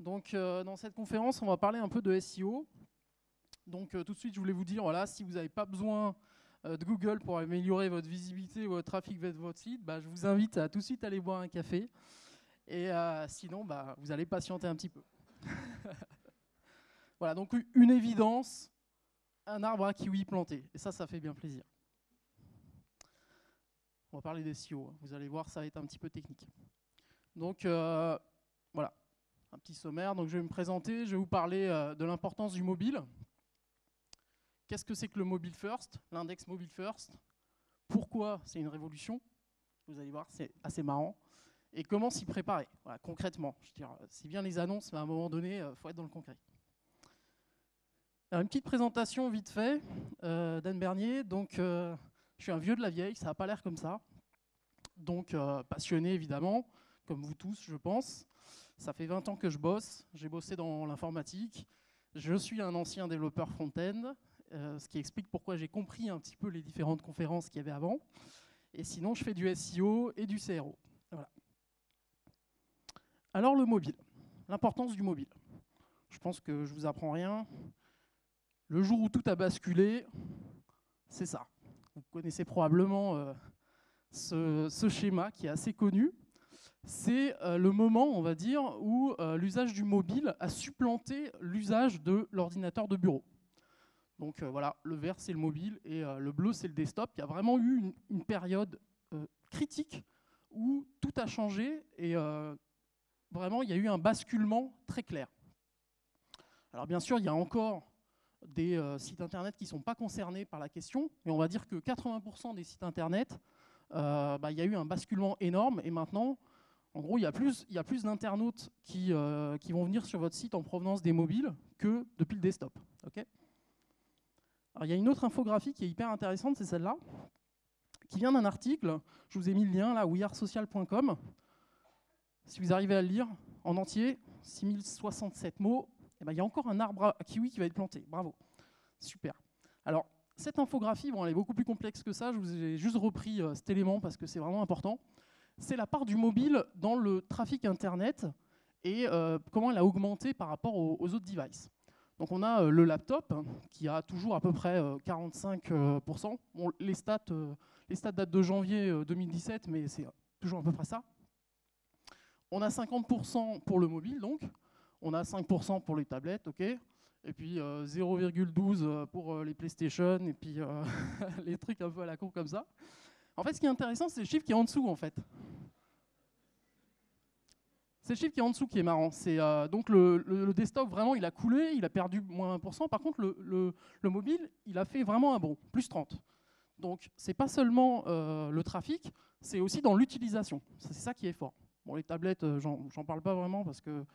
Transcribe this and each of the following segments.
Donc, dans cette conférence, on va parler un peu de SEO. Donc, tout de suite, je voulais vous dire, voilà, si vous n'avez pas besoin de Google pour améliorer votre visibilité ou votre trafic vers votre site, je vous invite à tout de suite aller boire un café. Et sinon, vous allez patienter un petit peu. Voilà, donc une évidence, un arbre à kiwi planté. Et ça fait bien plaisir. On va parler des SEO. Vous allez voir, ça va être un petit peu technique. Donc, voilà, un petit sommaire. Donc, je vais me présenter, je vais vous parler de l'importance du mobile. Qu'est-ce que c'est que le mobile first, l'index mobile first? Pourquoi c'est une révolution? Vous allez voir, c'est assez marrant. Et comment s'y préparer, voilà, concrètement. Je veux dire, c'est bien les annonces, mais à un moment donné, il faut être dans le concret. Alors, une petite présentation vite fait d'Anne Bernier. Donc, je suis un vieux de la vieille, ça n'a pas l'air comme ça. Donc, passionné évidemment, comme vous tous, je pense. Ça fait 20 ans que je bosse. J'ai bossé dans l'informatique. Je suis un ancien développeur front-end, ce qui explique pourquoi j'ai compris un petit peu les différentes conférences qu'il y avait avant. Et sinon, je fais du SEO et du CRO. Voilà. Alors, le mobile. L'importance du mobile. Je pense que je ne vous apprends rien. Le jour où tout a basculé, c'est ça. Vous connaissez probablement ce schéma qui est assez connu. C'est le moment, on va dire, où l'usage du mobile a supplanté l'usage de l'ordinateur de bureau. Donc voilà, le vert c'est le mobile et le bleu c'est le desktop. Il y a vraiment eu une période critique où tout a changé et vraiment il y a eu un basculement très clair. Alors bien sûr, il y a encore des sites internet qui ne sont pas concernés par la question, mais on va dire que 80% des sites internet, il y a eu un basculement énorme et maintenant, en gros, il y a plus d'internautes qui vont venir sur votre site en provenance des mobiles que depuis le desktop. Okay. Alors, il y a une autre infographie qui est hyper intéressante, c'est celle-là, qui vient d'un article. Je vous ai mis le lien là, wearesocial.com. Si vous arrivez à le lire en entier, 6067 mots, il y a encore un arbre à kiwi qui va être planté. Bravo. Super. Alors, cette infographie, elle est beaucoup plus complexe que ça. Je vous ai juste repris cet élément parce que c'est vraiment important. C'est la part du mobile dans le trafic Internet et comment elle a augmenté par rapport aux autres devices. Donc on a le laptop qui a toujours à peu près 45%. Bon, les stats datent de janvier 2017, mais c'est toujours à peu près ça. On a 50% pour le mobile, donc. On a 5% pour les tablettes, ok. Et puis 0,12 pour les PlayStation, et puis les trucs un peu à la con comme ça. En fait, ce qui est intéressant, c'est le chiffre qui est en dessous, en fait. C'est le chiffre qui est en dessous qui est marrant. C'est donc le desktop, vraiment, il a coulé, il a perdu moins 1%. Par contre, le mobile, il a fait vraiment un bond, plus 30. Donc, c'est pas seulement le trafic, c'est aussi dans l'utilisation. C'est ça qui est fort. Bon, les tablettes, j'en parle pas vraiment parce que...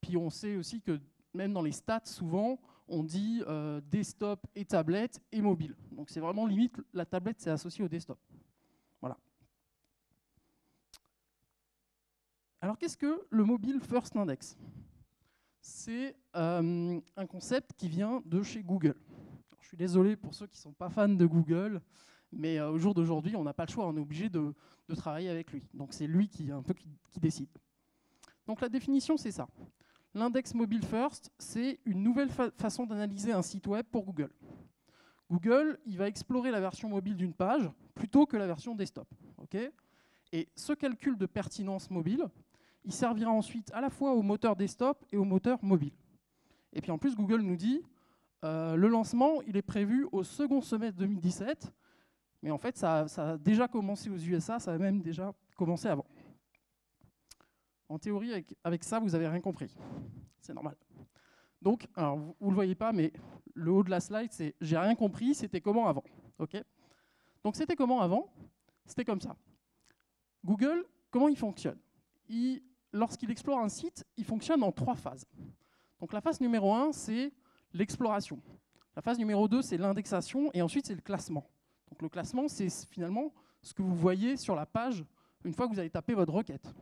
Puis on sait aussi que même dans les stats, souvent, on dit desktop et tablette et mobile. Donc, c'est vraiment limite, la tablette, c'est associé au desktop. Voilà. Alors, qu'est-ce que le Mobile First Index? C'est un concept qui vient de chez Google. Alors, je suis désolé pour ceux qui ne sont pas fans de Google, mais au jour d'aujourd'hui, on n'a pas le choix, on est obligé de travailler avec lui. Donc, c'est lui qui décide. Donc, la définition, c'est ça. L'index Mobile First, c'est une nouvelle façon d'analyser un site web pour Google. Google, il va explorer la version mobile d'une page plutôt que la version desktop. Okay. Et ce calcul de pertinence mobile, il servira ensuite à la fois au moteur desktop et au moteur mobile. Et puis en plus, Google nous dit le lancement, il est prévu au second semestre 2017, mais en fait, ça a déjà commencé aux USA, ça a même déjà commencé avant. En théorie, avec ça, vous n'avez rien compris. C'est normal. Donc, alors, vous ne le voyez pas, mais le haut de la slide, c'est « j'ai rien compris, c'était comment avant ». Okay. Donc, c'était comment avant? C'était comme ça. Google, comment il fonctionne? Lorsqu'il explore un site, il fonctionne en 3 phases. Donc la phase numéro 1, c'est l'exploration. La phase numéro 2, c'est l'indexation, et ensuite, c'est le classement. Donc le classement, c'est finalement ce que vous voyez sur la page une fois que vous avez tapé votre requête.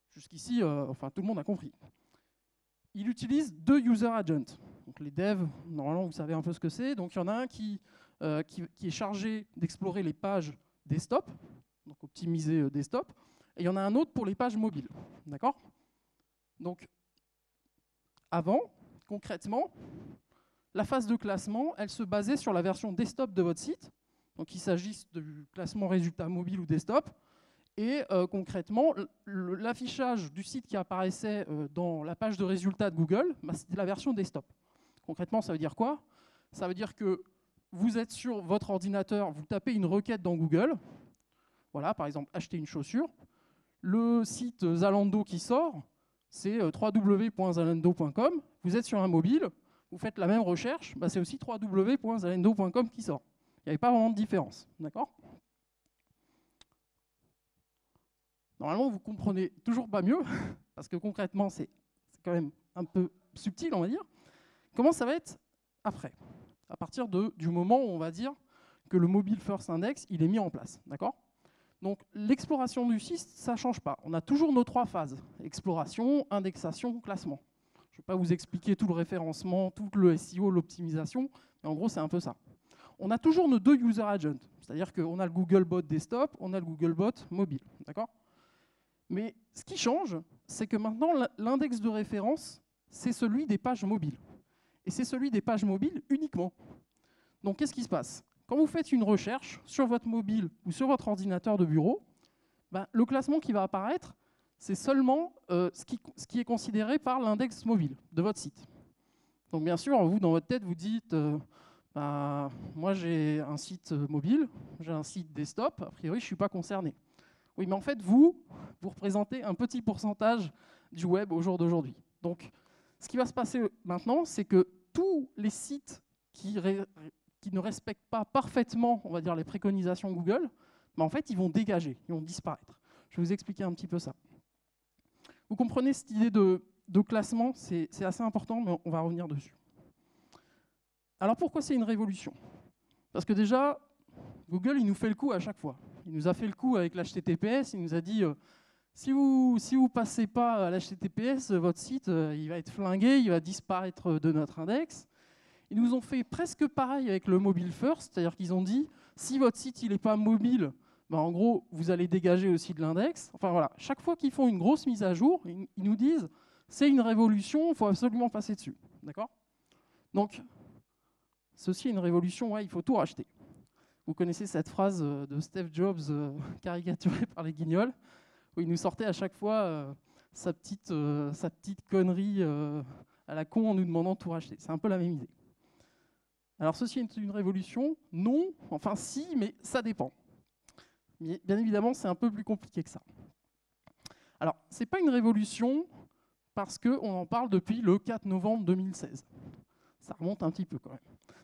Jusqu'ici, tout le monde a compris. Il utilise 2 user agents. Donc les devs, normalement, vous savez un peu ce que c'est. Donc il y en a un qui est chargé d'explorer les pages desktop, donc optimiser desktop, et il y en a un autre pour les pages mobiles. D'accord? Donc, Avant, concrètement, la phase de classement, elle se basait sur la version desktop de votre site, donc qu'il s'agisse du classement résultat mobile ou desktop, et concrètement, l'affichage du site qui apparaissait dans la page de résultats de Google, bah, c'était la version desktop. Concrètement, ça veut dire quoi? Ça veut dire que vous êtes sur votre ordinateur, vous tapez une requête dans Google, voilà, par exemple, acheter une chaussure. Le site Zalando qui sort, c'est www.zalando.com. Vous êtes sur un mobile, vous faites la même recherche, bah, c'est aussi www.zalando.com qui sort. Il n'y avait pas vraiment de différence, d'accord? Normalement, vous comprenez toujours pas mieux, parce que concrètement, c'est quand même un peu subtil, on va dire. Comment ça va être après? À partir du moment où on va dire que le mobile first index, il est mis en place, d'accord? Donc l'exploration du site, ça ne change pas. On a toujours nos 3 phases, exploration, indexation, classement. Je ne vais pas vous expliquer tout le référencement, tout le SEO, l'optimisation, mais en gros, c'est un peu ça. On a toujours nos 2 user agents, c'est-à-dire qu'on a le Googlebot desktop, on a le Googlebot mobile, d'accord? Mais ce qui change, c'est que maintenant, l'index de référence, c'est celui des pages mobiles. Et c'est celui des pages mobiles uniquement. Donc qu'est-ce qui se passe? Quand vous faites une recherche sur votre mobile ou sur votre ordinateur de bureau, ben, le classement qui va apparaître, c'est seulement ce qui est considéré par l'index mobile de votre site. Donc bien sûr, vous, dans votre tête, vous dites moi j'ai un site mobile, j'ai un site desktop, a priori je ne suis pas concerné. Oui, mais en fait, vous représentez un petit pourcentage du web au jour d'aujourd'hui. Donc ce qui va se passer maintenant, c'est que tous les sites qui ne respectent pas parfaitement, on va dire, les préconisations Google, ben en fait, ils vont dégager, ils vont disparaître. Je vais vous expliquer un petit peu ça. Vous comprenez cette idée de classement, c'est assez important, mais on va revenir dessus. Alors pourquoi c'est une révolution? Parce que déjà, Google, il nous fait le coup à chaque fois. Il nous a fait le coup avec l'HTTPS, il nous a dit si vous ne passez pas à l'HTTPS, votre site il va être flingué, il va disparaître de notre index. Ils nous ont fait presque pareil avec le mobile first, c'est-à-dire qu'ils ont dit si votre site n'est pas mobile, ben en gros, vous allez dégager aussi de l'index. Enfin voilà, chaque fois qu'ils font une grosse mise à jour, ils nous disent c'est une révolution, il faut absolument passer dessus. D'accord? Donc, ceci est une révolution, ouais, il faut tout racheter. Vous connaissez cette phrase de Steve Jobs caricaturée par les Guignols, où il nous sortait à chaque fois sa petite connerie à la con en nous demandant de tout racheter. C'est un peu la même idée. Alors, ceci est une révolution? Non, enfin si, mais ça dépend. Mais bien évidemment, c'est un peu plus compliqué que ça. Alors, ce n'est pas une révolution parce qu'on en parle depuis le 4 novembre 2016. Ça remonte un petit peu quand même.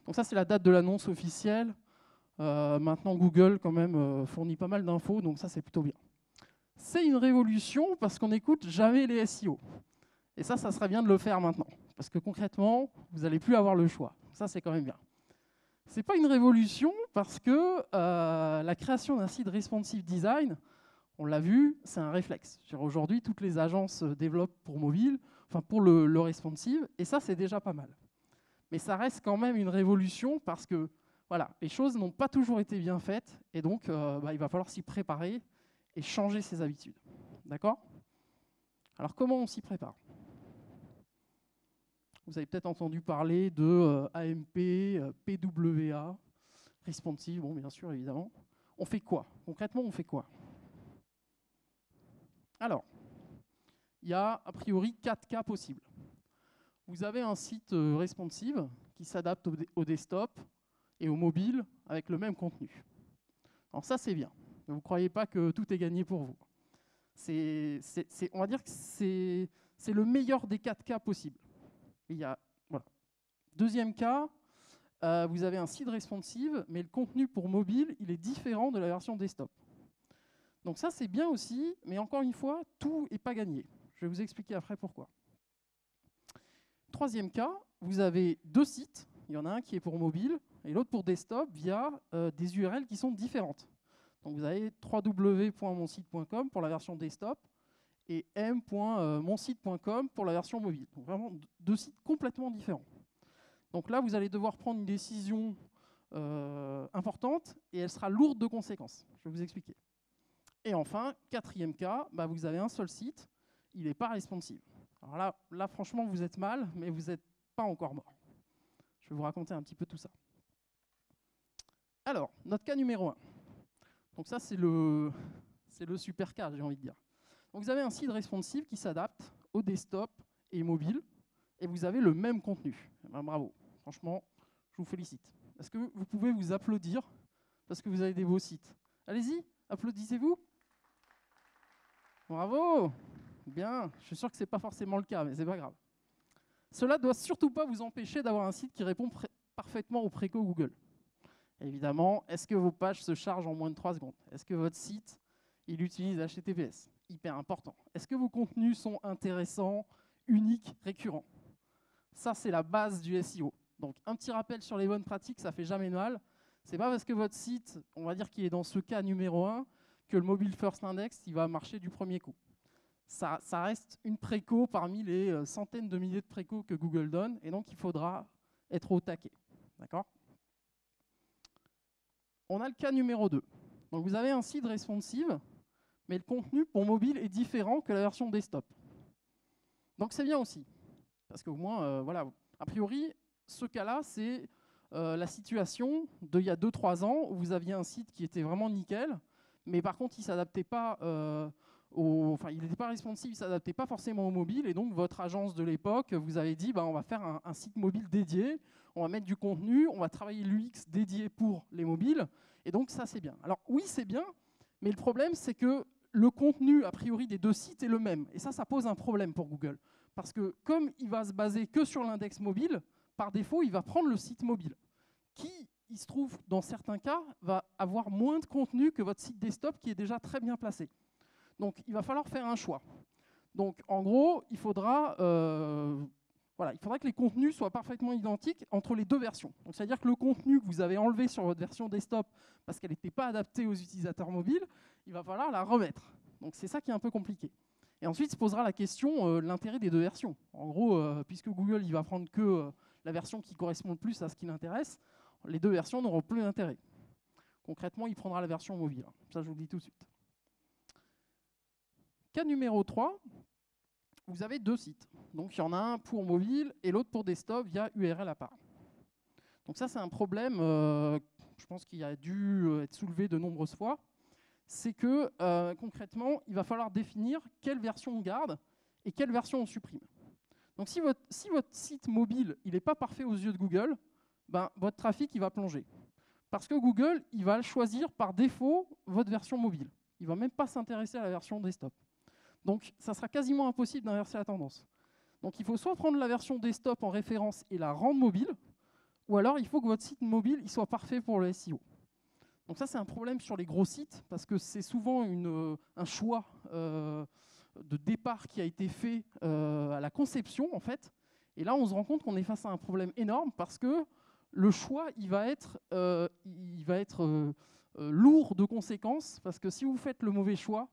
Donc ça, c'est la date de l'annonce officielle. Maintenant, Google, quand même, fournit pas mal d'infos, donc ça, c'est plutôt bien. C'est une révolution parce qu'on n'écoute jamais les SEO. Et ça serait bien de le faire maintenant. Parce que concrètement, vous n'allez plus avoir le choix. Ça, c'est quand même bien. Ce n'est pas une révolution parce que la création d'un site responsive design, on l'a vu, c'est un réflexe. Aujourd'hui, toutes les agences développent pour mobile, enfin pour le responsive, et ça, c'est déjà pas mal. Mais ça reste quand même une révolution parce que voilà, les choses n'ont pas toujours été bien faites, et donc il va falloir s'y préparer et changer ses habitudes. D'accord? Alors comment on s'y prépare? Vous avez peut-être entendu parler de AMP, PWA, responsive, bon bien sûr évidemment. On fait quoi? Concrètement, on fait quoi? Alors, il y a a priori 4 cas possibles. Vous avez un site responsive qui s'adapte au desktop et au mobile avec le même contenu. Alors ça, c'est bien. Ne vous croyez pas que tout est gagné pour vous. On va dire que c'est le meilleur des 4 cas possibles. Il y a, voilà. Deuxième cas, vous avez un site responsive, mais le contenu pour mobile, il est différent de la version desktop. Donc ça, c'est bien aussi, mais encore une fois, tout n'est pas gagné. Je vais vous expliquer après pourquoi. Troisième cas, vous avez 2 sites. Il y en a un qui est pour mobile et l'autre pour desktop via des URL qui sont différentes. Donc vous avez www.monsite.com pour la version desktop et m.monsite.com pour la version mobile. Donc vraiment 2 sites complètement différents. Donc là, vous allez devoir prendre une décision importante et elle sera lourde de conséquences. Je vais vous expliquer. Et enfin, 4e cas, vous avez un seul site, il n'est pas responsive. Alors là, franchement, vous êtes mal, mais vous n'êtes pas encore mort. Je vais vous raconter un petit peu tout ça. Alors, notre cas numéro 1. Donc ça, c'est le super cas, j'ai envie de dire. Donc vous avez un site responsive qui s'adapte au desktop et mobile, et vous avez le même contenu. Eh ben, bravo, franchement, je vous félicite. Est-ce que vous pouvez vous applaudir parce que vous avez des beaux sites? Allez-y, applaudissez-vous. Bravo. Bien, je suis sûr que ce n'est pas forcément le cas, mais ce n'est pas grave. Cela ne doit surtout pas vous empêcher d'avoir un site qui répond parfaitement aux préco Google. Évidemment, est-ce que vos pages se chargent en moins de 3 secondes? Est-ce que votre site, il utilise HTTPS? Hyper important. Est-ce que vos contenus sont intéressants, uniques, récurrents? Ça, c'est la base du SEO. Donc, un petit rappel sur les bonnes pratiques, ça fait jamais mal. C'est pas parce que votre site, on va dire qu'il est dans ce cas numéro 1, que le mobile first index, il va marcher du premier coup. Ça reste une préco parmi les centaines de milliers de précos que Google donne, et donc il faudra être au taquet. D'accord ? On a le cas numéro 2. Donc vous avez un site responsive, mais le contenu pour mobile est différent que la version desktop. Donc c'est bien aussi, parce qu'au moins, voilà, a priori, ce cas-là, c'est la situation d'il y a 2-3 ans, où vous aviez un site qui était vraiment nickel, mais par contre, il ne s'adaptait pas il n'était pas responsive, il ne s'adaptait pas forcément au mobile, et donc votre agence de l'époque vous avez dit on va faire un site mobile dédié, on va mettre du contenu, on va travailler l'UX dédié pour les mobiles, et donc ça c'est bien. Alors oui c'est bien, mais le problème c'est que le contenu a priori des deux sites est le même, et ça pose un problème pour Google, parce que comme il va se baser que sur l'index mobile, par défaut il va prendre le site mobile, qui il se trouve dans certains cas va avoir moins de contenu que votre site desktop qui est déjà très bien placé. Donc, il va falloir faire un choix. Donc, en gros, il faudra que les contenus soient parfaitement identiques entre les deux versions. Donc, c'est-à-dire que le contenu que vous avez enlevé sur votre version desktop parce qu'elle n'était pas adaptée aux utilisateurs mobiles, il va falloir la remettre. Donc, c'est ça qui est un peu compliqué. Et ensuite, se posera la question de l'intérêt des deux versions. En gros, puisque Google il va prendre que la version qui correspond le plus à ce qui l'intéresse, les deux versions n'auront plus d'intérêt. Concrètement, il prendra la version mobile. Ça, je vous le dis tout de suite. Cas numéro 3, vous avez deux sites. Donc il y en a un pour mobile et l'autre pour desktop via URL à part. Donc ça, c'est un problème, je pense qu'il a dû être soulevé de nombreuses fois. C'est que concrètement, il va falloir définir quelle version on garde et quelle version on supprime. Donc si votre site mobile n'est pas parfait aux yeux de Google, votre trafic il va plonger. Parce que Google, il va choisir par défaut votre version mobile. Il ne va même pas s'intéresser à la version desktop. Donc, ça sera quasiment impossible d'inverser la tendance. Donc, il faut soit prendre la version desktop en référence et la rendre mobile, ou alors il faut que votre site mobile il soit parfait pour le SEO. Donc ça, c'est un problème sur les gros sites, parce que c'est souvent un choix de départ qui a été fait à la conception, en fait. Et là, on se rend compte qu'on est face à un problème énorme, parce que le choix, il va être lourd de conséquences, parce que si vous faites le mauvais choix,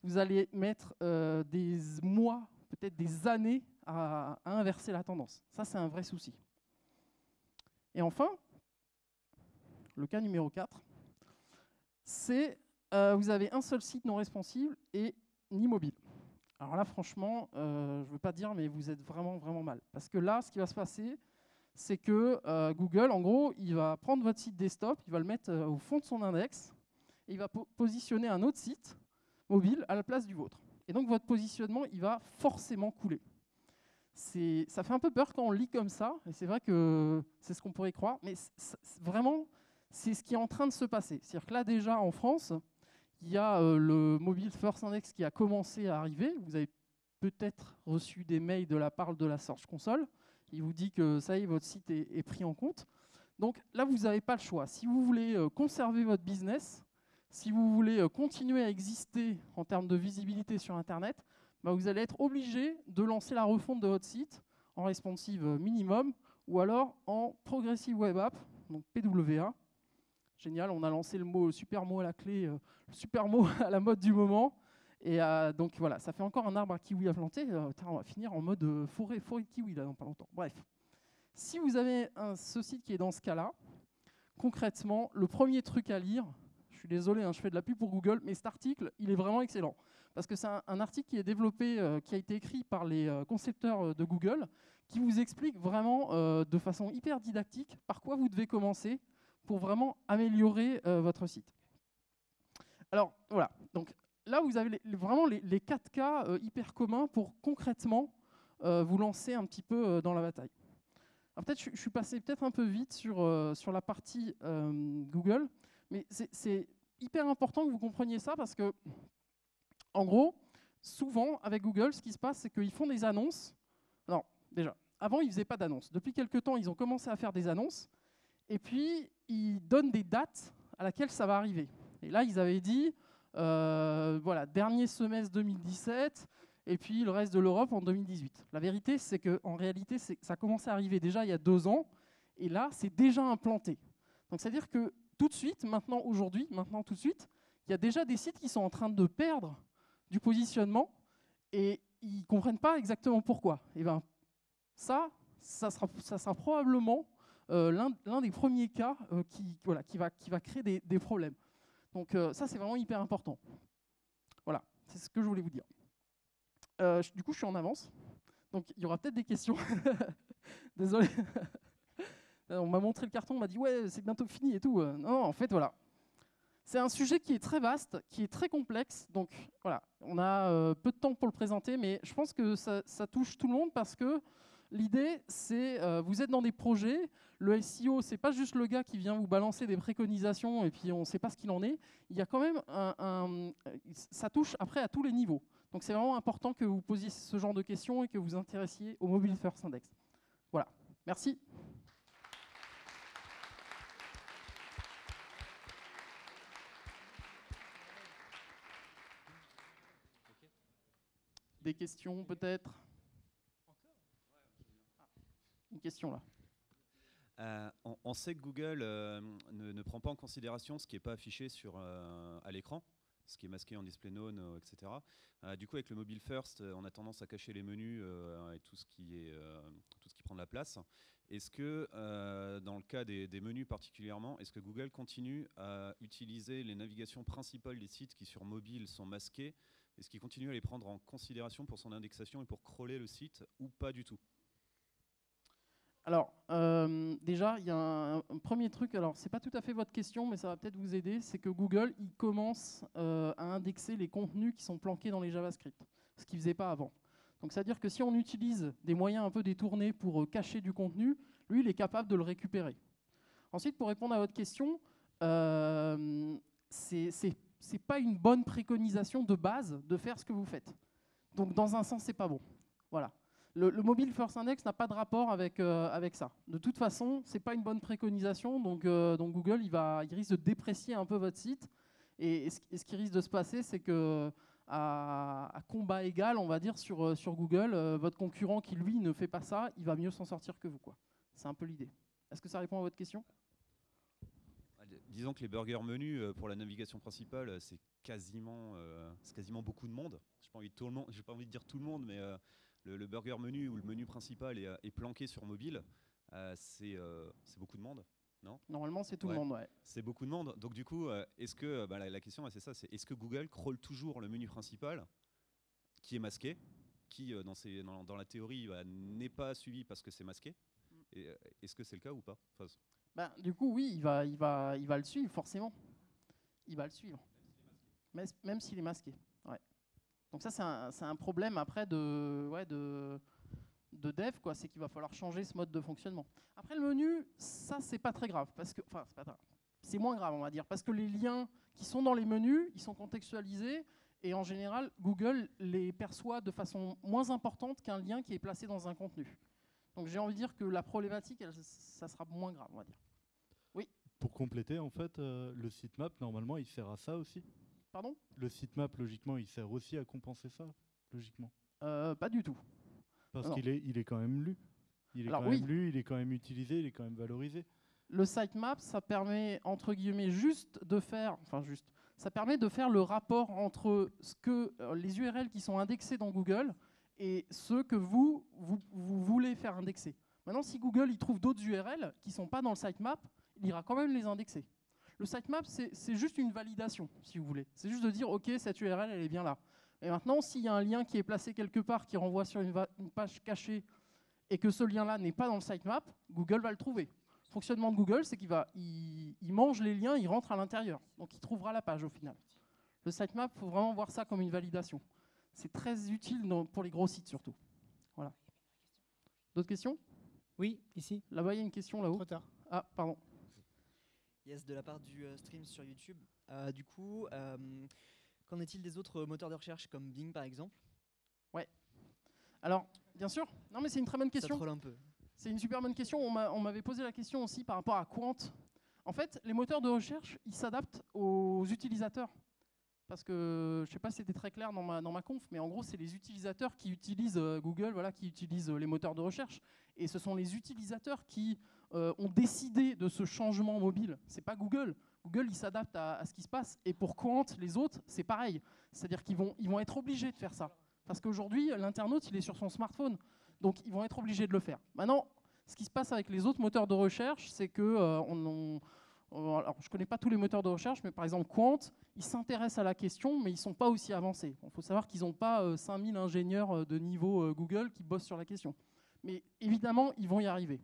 vous allez mettre des mois, peut-être des années à inverser la tendance. Ça, c'est un vrai souci. Et enfin, le cas numéro 4, c'est vous avez un seul site non responsive et ni mobile. Alors là, franchement, je ne veux pas dire, mais vous êtes vraiment, vraiment mal. Parce que là, ce qui va se passer, c'est que Google, en gros, il va prendre votre site desktop, il va le mettre au fond de son index, et il va positionner un autre site mobile à la place du vôtre. Et donc votre positionnement, il va forcément couler. Ça fait un peu peur quand on le lit comme ça, et c'est vrai que c'est ce qu'on pourrait croire, mais vraiment, c'est ce qui est en train de se passer. C'est-à-dire que là, déjà, en France, il y a le Mobile First Index qui a commencé à arriver. Vous avez peut-être reçu des mails de la part de la Search Console. Il vous dit que ça y est, votre site est pris en compte. Donc là, vous n'avez pas le choix. Si vous voulez conserver votre business, si vous voulez continuer à exister en termes de visibilité sur Internet, vous allez être obligé de lancer la refonte de votre site en responsive minimum ou alors en Progressive Web App, donc PWA. Génial, on a lancé le super mot à la clé, le super mot à la mode du moment. Et donc voilà, ça fait encore un arbre à kiwi à planter. On va finir en mode forêt de kiwi là dans pas longtemps. Bref, si vous avez ce site qui est dans ce cas-là, concrètement, le premier truc à lire, je suis désolé, hein, je fais de la pub pour Google, mais cet article, il est vraiment excellent. Parce que c'est un article qui est développé, qui a été écrit par les concepteurs de Google, qui vous explique vraiment de façon hyper didactique par quoi vous devez commencer pour vraiment améliorer votre site. Alors voilà, donc là vous avez vraiment les 4 cas hyper communs pour concrètement vous lancer un petit peu dans la bataille. Alors peut-être je suis passé peut-être un peu vite sur la partie Google, mais c'est hyper important que vous compreniez ça parce que, en gros, souvent avec Google, ce qui se passe, c'est qu'ils font des annonces. Alors déjà, avant ils ne faisaient pas d'annonces. Depuis quelques temps, ils ont commencé à faire des annonces, et puis ils donnent des dates à laquelle ça va arriver. Et là, ils avaient dit, voilà, dernier semestre 2017, et puis le reste de l'Europe en 2018. La vérité, c'est qu'en réalité, ça a commencé à arriver déjà il y a 2 ans, et là, c'est déjà implanté. Donc, c'est-à-dire que tout de suite, maintenant, aujourd'hui, maintenant, tout de suite, il y a déjà des sites qui sont en train de perdre du positionnement, et ils ne comprennent pas exactement pourquoi. Et bien, ça sera probablement l'un des premiers cas qui va créer des problèmes. Donc ça, c'est vraiment hyper important. Voilà, c'est ce que je voulais vous dire. Du coup, je suis en avance. Donc il y aura peut-être des questions. Désolé. On m'a montré le carton, on m'a dit « ouais, c'est bientôt fini et tout ». Non, en fait, voilà. C'est un sujet qui est très vaste, qui est très complexe. Donc voilà, on a peu de temps pour le présenter, mais je pense que ça touche tout le monde parce que l'idée, c'est vous êtes dans des projets. Le SEO, c'est pas juste le gars qui vient vous balancer des préconisations et puis on ne sait pas ce qu'il en est. Il y a quand même ça touche après à tous les niveaux. Donc c'est vraiment important que vous posiez ce genre de questions et que vous vous intéressiez au Mobile First Index. Voilà, merci. Des questions peut-être? Une question là. On sait que Google ne prend pas en considération ce qui n'est pas affiché à l'écran, ce qui est masqué en display known, etc. Du coup, avec le mobile first, on a tendance à cacher les menus et tout ce qui prend de la place. Est-ce que, dans le cas des menus particulièrement, est-ce que Google continue à utiliser les navigations principales des sites qui sur mobile sont masquées? Est-ce qu'il continue à les prendre en considération pour son indexation et pour crawler le site ou pas du tout? Alors, déjà, il y a un premier truc, alors c'est pas tout à fait votre question, mais ça va peut-être vous aider, c'est que Google, il commence à indexer les contenus qui sont planqués dans les JavaScript, ce qu'il ne faisait pas avant. Donc, c'est-à-dire que si on utilise des moyens un peu détournés pour cacher du contenu, lui, il est capable de le récupérer. Ensuite, pour répondre à votre question, c'est pas une bonne préconisation de base de faire ce que vous faites. Donc, dans un sens, c'est pas bon. Voilà. Le Mobile First Index n'a pas de rapport avec ça. De toute façon, ce n'est pas une bonne préconisation, donc Google il risque de déprécier un peu votre site. Et ce qui risque de se passer, c'est que à combat égal, on va dire, sur Google, votre concurrent qui, lui, ne fait pas ça, il va mieux s'en sortir que vous, quoi. C'est un peu l'idée. Est-ce que ça répond à votre question? Disons que les burgers menus pour la navigation principale, c'est quasiment beaucoup de monde. Je n'ai pas envie de dire tout le monde, mais le burger menu ou le menu principal est planqué sur mobile. C'est beaucoup de monde, non? Normalement, c'est tout le monde, ouais. C'est beaucoup de monde. Donc du coup, est-ce que la question, c'est ça, c'est est-ce que Google crawl toujours le menu principal qui est masqué, qui dans la théorie n'est pas suivi parce que c'est masqué? Est-ce que c'est le cas ou pas? Ben, du coup, oui, il va le suivre, forcément. Il va le suivre. Même s'il est masqué. Ouais. Donc ça, c'est un problème après de dev, quoi. C'est qu'il va falloir changer ce mode de fonctionnement. Après, le menu, ça, c'est pas très grave. C'est moins grave, on va dire. Parce que les liens qui sont dans les menus, ils sont contextualisés. Et en général, Google les perçoit de façon moins importante qu'un lien qui est placé dans un contenu. Donc j'ai envie de dire que la problématique, ça sera moins grave, on va dire. Oui. Pour compléter, en fait, le sitemap, normalement, il sert à ça aussi. Pardon? Le sitemap, logiquement, il sert aussi à compenser ça, logiquement. Pas du tout. Parce qu'il est quand même lu. Il est quand même lu, il est quand même utilisé, il est quand même valorisé. Le sitemap, ça permet, entre guillemets, ça permet de faire le rapport entre les URL qui sont indexés dans Google et ceux que vous voulez faire indexer. Maintenant, si Google il trouve d'autres URL qui ne sont pas dans le sitemap, il ira quand même les indexer. Le sitemap, c'est juste une validation, si vous voulez. C'est juste de dire, OK, cette URL, elle est bien là. Et maintenant, s'il y a un lien qui est placé quelque part qui renvoie sur une page cachée et que ce lien-là n'est pas dans le sitemap, Google va le trouver. Le fonctionnement de Google, c'est qu'il mange les liens, il rentre à l'intérieur. Donc, il trouvera la page au final. Le sitemap, il faut vraiment voir ça comme une validation. C'est très utile pour les gros sites surtout. Voilà. D'autres questions? Oui, ici. Là-bas, il y a une question là-haut. Trop tard. Ah, pardon. Yes, de la part du stream sur YouTube. Du coup, qu'en est-il des autres moteurs de recherche comme Bing par exemple? Ouais. Alors, bien sûr. Non, mais c'est une très bonne question. Ça troll un peu. C'est une super bonne question. On m'avait posé la question aussi par rapport à Quant. En fait, les moteurs de recherche, ils s'adaptent aux utilisateurs. Parce que, je ne sais pas si c'était très clair dans ma conf, mais en gros, c'est les utilisateurs qui utilisent Google, voilà, qui utilisent les moteurs de recherche. Et ce sont les utilisateurs qui ont décidé de ce changement mobile. Ce n'est pas Google. Google, il s'adapte à ce qui se passe. Et pour Quant, les autres, c'est pareil. C'est-à-dire qu'ils vont être obligés de faire ça. Parce qu'aujourd'hui, l'internaute, il est sur son smartphone. Donc, ils vont être obligés de le faire. Maintenant, ce qui se passe avec les autres moteurs de recherche, c'est que alors, je ne connais pas tous les moteurs de recherche, mais par exemple, Quant, ils s'intéressent à la question, mais ils ne sont pas aussi avancés. Il faut savoir qu'ils n'ont pas 5000 ingénieurs de niveau Google qui bossent sur la question. Mais évidemment, ils vont y arriver.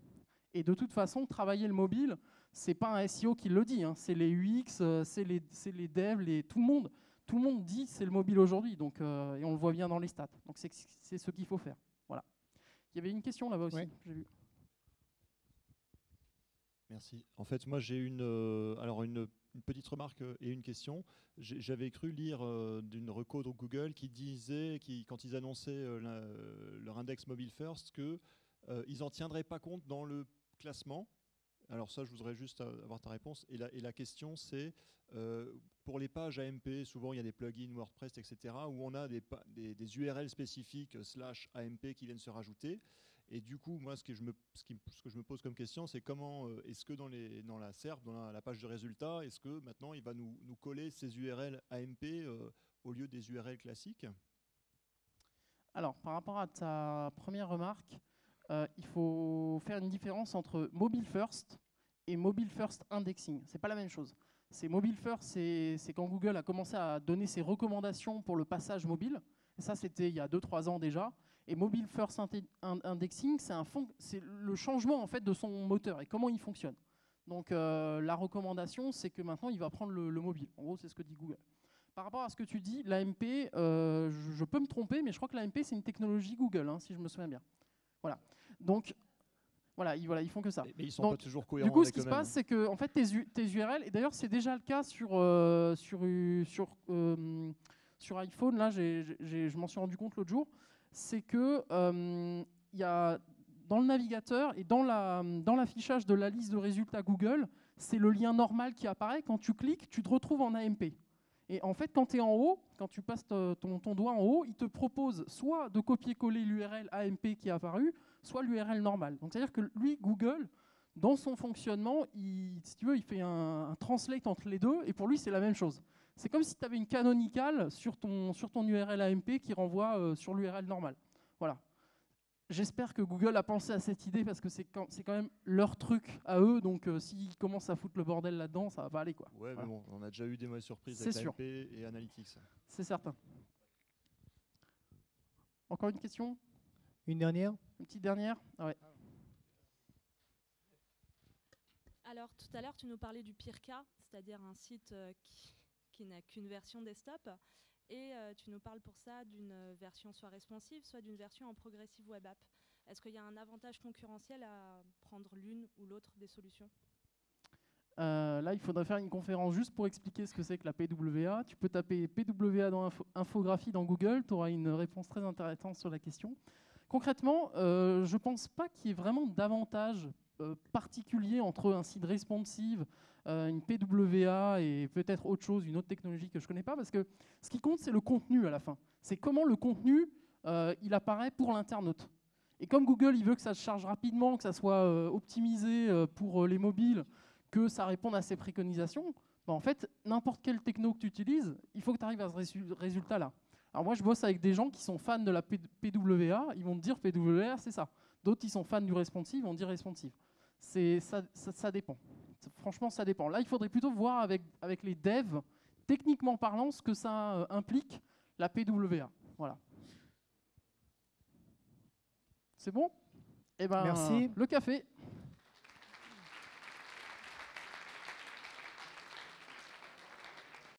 Et de toute façon, travailler le mobile, ce n'est pas un SEO qui le dit. Hein. C'est les UX, c'est les devs, tout le monde. Tout le monde dit c'est le mobile aujourd'hui, donc et on le voit bien dans les stats. Donc c'est ce qu'il faut faire. Voilà. Il y avait une question là-bas aussi, ouais. J'ai vu. Merci. En fait, moi, j'ai une petite remarque et une question. J'avais cru lire d'une reco de Google qui disait, quand ils annonçaient leur index mobile first, qu'ils n'en tiendraient pas compte dans le classement. Alors ça, je voudrais juste avoir ta réponse. Et la question, c'est, pour les pages AMP, souvent il y a des plugins WordPress, etc., où on a des URL spécifiques /AMP qui viennent se rajouter. Et du coup, moi, ce que je me pose comme question, c'est comment est-ce que dans la SERP, dans la page de résultats, est-ce que maintenant il va nous coller ces URL AMP au lieu des URL classiques? Alors, par rapport à ta première remarque, il faut faire une différence entre mobile first et mobile first indexing. C'est pas la même chose. C'est mobile first, c'est quand Google a commencé à donner ses recommandations pour le passage mobile. Et ça, c'était il y a 2-3 ans déjà. Et mobile first indexing, c'est le changement en fait de son moteur et comment il fonctionne. Donc la recommandation, c'est que maintenant il va prendre le mobile. En gros, c'est ce que dit Google. Par rapport à ce que tu dis, l'AMP, je peux me tromper, mais je crois que l'AMP c'est une technologie Google, hein, si je me souviens bien. Voilà. Donc voilà, ils font que ça. Mais ils sont donc, pas toujours cohérents. Du coup, ce qui avec se eux-mêmes. passe, c'est que en fait tes URL, et d'ailleurs c'est déjà le cas sur iPhone. Là, je m'en suis rendu compte l'autre jour. C'est que y a, dans le navigateur et dans l'affichage de la liste de résultats Google, c'est le lien normal qui apparaît. Quand tu cliques, tu te retrouves en AMP. Et en fait, quand tu es en haut, quand tu passes ton doigt en haut, il te propose soit de copier-coller l'URL AMP qui est apparu, soit l'URL normale. Donc c'est-à-dire que lui, Google, dans son fonctionnement, si tu veux, il fait un translate entre les deux, et pour lui, c'est la même chose. C'est comme si tu avais une canonicale sur ton URL AMP qui renvoie sur l'URL normale. Voilà. J'espère que Google a pensé à cette idée parce que c'est quand même leur truc à eux. Donc s'ils commencent à foutre le bordel là-dedans, ça va pas aller, quoi. Ouais, voilà. mais bon, on a déjà eu des mauvaises surprises avec AMP et Analytics. C'est certain. Encore une question? Une dernière? Une petite dernière? Ah ouais. Alors tout à l'heure, tu nous parlais du pire cas, c'est-à-dire un site qui n'a qu'une version desktop, et tu nous parles pour ça d'une version soit responsive, soit d'une version en progressive web app. Est-ce qu'il y a un avantage concurrentiel à prendre l'une ou l'autre des solutions? Là, il faudrait faire une conférence juste pour expliquer ce que c'est que la PWA. Tu peux taper PWA dans infographie dans Google, tu auras une réponse très intéressante sur la question. Concrètement, je ne pense pas qu'il y ait vraiment d'avantage particulier entre un site responsive, une PWA et peut-être autre chose, une autre technologie que je ne connais pas, parce que ce qui compte, c'est le contenu à la fin. C'est comment le contenu il apparaît pour l'internaute. Et comme Google il veut que ça se charge rapidement, que ça soit optimisé pour les mobiles, que ça réponde à ses préconisations, bah en fait, n'importe quelle techno que tu utilises, il faut que tu arrives à ce résultat-là. Alors moi, je bosse avec des gens qui sont fans de la PWA, ils vont te dire PWA, c'est ça. D'autres, ils sont fans du responsive, ils vont dire responsive. Ça dépend. Franchement, ça dépend. Là, il faudrait plutôt voir avec les devs, techniquement parlant, ce que ça implique, la PWA. Voilà. C'est bon? Eh ben, Merci. le café.